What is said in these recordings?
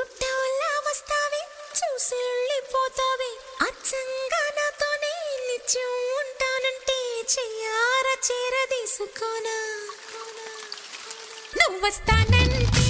చుట్టవల్లా వస్తావే చూసి వెళ్ళిపోతావే అచ్చంగా నాతోనే నిత్యం ఉంటానంటే చెయ్యారా చేరదీసుకోనా నువ్వు వస్తానంటే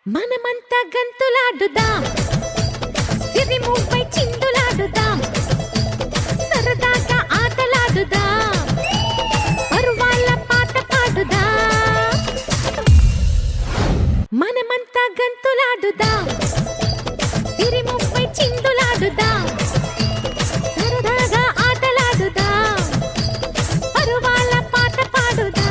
మనమంతా గంతులాడుదాం సిరిముపై చిందులాడుదాం సరదాగా ఆటలాడుదాం పరువాళ్ళ పాట పాడుదాం మనమంతా గంతులాడుదాం సిరిముపై చిందులాడుదాం సరదాగా ఆటలాడుదాం పరువాళ్ళ పాట పాడుదాం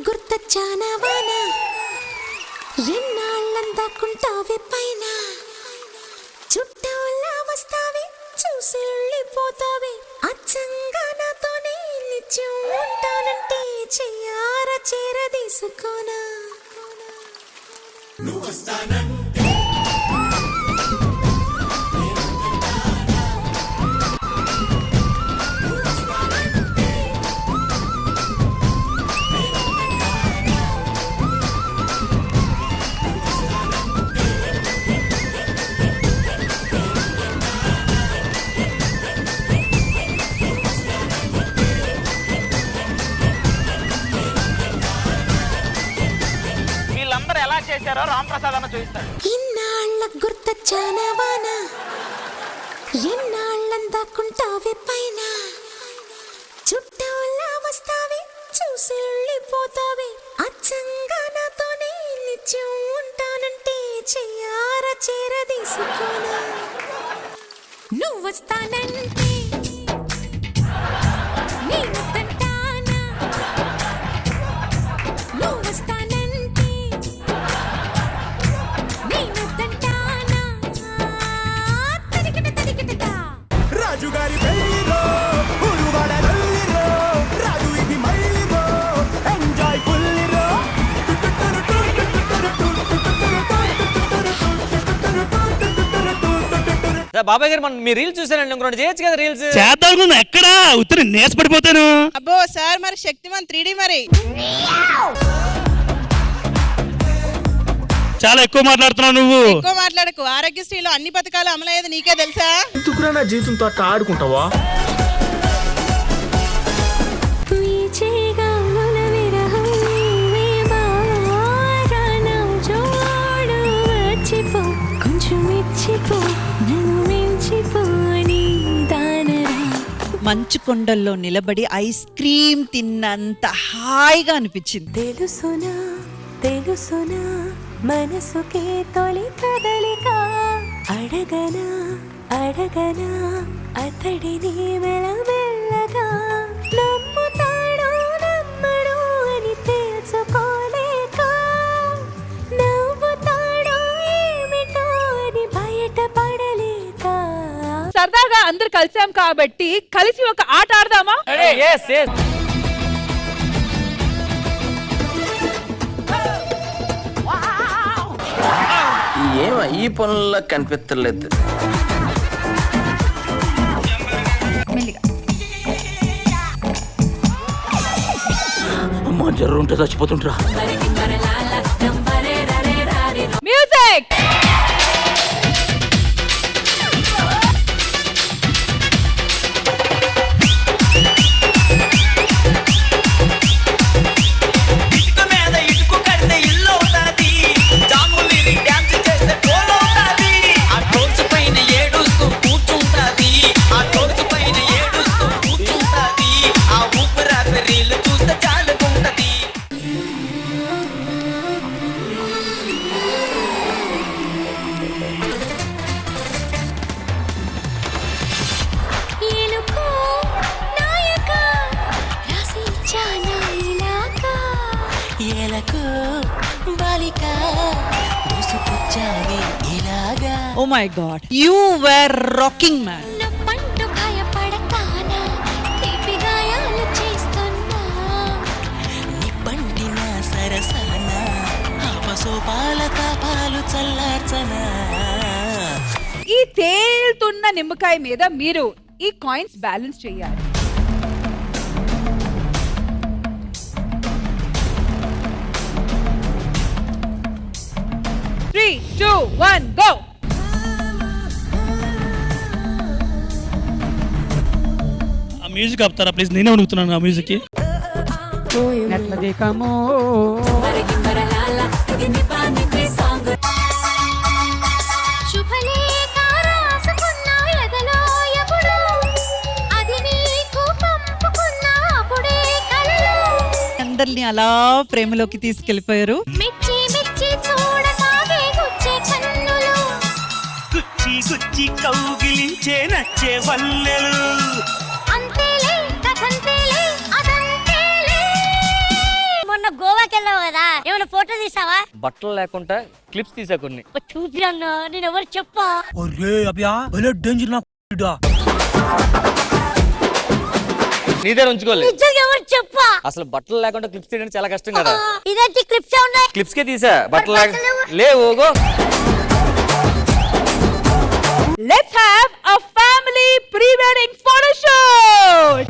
గుర్తొచ్చానా వాన ఎన్నాళ్ళందాకుంటావే పైన చుట్టూలా వస్తావే చూసి వెళ్ళిపోతావే అచ్చంగా నాతోనే నిత్యం ఉంటానంటే చెయ్యార చేరదీసుకోనా నువ్వు వస్తానంటే చేశారో రాంప్రసాద్ అన్న చూపిస్తాడు. ఇన్నాళ్ళ గుర్తొచ్చానా వాన ఎన్నాళ్ళందాకుంటావే పైన చుట్టూలా వస్తావే చూసి వెళ్ళిపోతావే అచ్చంగా నాతోనే నిత్యం ఉంటానంటే చెయ్యార చేరదీసుకోనా నువ్వు వస్తానంటే నేను తంటానా నువ్వు వస్తానంటే రాజుగారి పెళ్ళిరో పులువాడ రల్లిరో రాజు ఇది మళ్ళీరో ఎంజాయ్ ఫుల్లిరో బాబాయ్ గారు మనం మీ రీల్స్ చూసానండి ఇంకొకటి చేయొచ్చు కదా రీల్స్ చేద్దాం ఎక్కడా ఉత్తర నేసపడిపోతాను. అబ్బో సార్ మరి శక్తిమాన్ 3D మరి చాలా ఎక్కువ మాట్లాడుతున్నావు నువ్వు. ఎక్కువ మాట్లాడకు. ఆరోగ్యశ్రీలో అన్ని పథకాలు అమలయ్యేది నీకే తెలుసా? ఎందుకురా నా జీవితంతో అట్లా ఆడుకుంటావా? మంచు కొండల్లో నిలబడి ఐస్ క్రీమ్ తిన్నంత హాయిగా అనిపించింది. తెలుసునా తెలుసునా మనసుకే తొలి కదలిక అడగనా అడగనా అతడిని మెల్లమెల్లగా నమ్ముతాడో నమ్మడో అని తెలుసుకోలేక నవ్వుతాడో ఏమిటో అని బయటపడలేక సరదాగా అందరు కలిసాం కాబట్టి కలిసి ఒక ఆట ఆడదామా? ఏమో ఈ పనుల్లో కనిపించలేదు. అమ్మా జర్రు ఉంటే చచ్చిపోతుంటరా. Music oh my god you were rocking man. పండు భయపడతానా తీపి గాయాలు చేస్తున్నా నిప్పండిన సరసాన ఆపసోపాల తాపాలు చల్లార్చనా. ఈ తేలుతున్న నిమ్మకాయ మీద మీరు ఈ కాయిన్స్ బ్యాలెన్స్ చేయాలి. Three, two, one, go. ఆ మ్యూజిక్ ఆపుతారా ప్లీజ్? నేనే ఉనుకుతున్నాను ఆ మ్యూజిక్ కి. అందరిని అలా ప్రేమలోకి తీసుకెళ్లిపోయారు. గుచ్చి గుచ్చి కౌగిలించే నచ్చే వల్లెలు మొన్న తీసావా? బట్టలు లేకుండా క్లిప్స్ తీసా కొన్ని. చూసిరన్నా నేను ఎవరు చెప్పా? ఒరే అబ్యా భలే డేంజర్ నా నీ దగ్గర ఉంచుకోలేదు. నిజంగా ఎవరు చెప్పా? అసలు బట్టలు లేకుండా క్లిప్స్ తీయడం చాలా కష్టం కదా. ఇదేంటి క్లిప్స్ ఉన్నాయి? క్లిప్స్ కే తీసా, బట్టలు లేవు. Let's have a family pre-wedding photo shoot.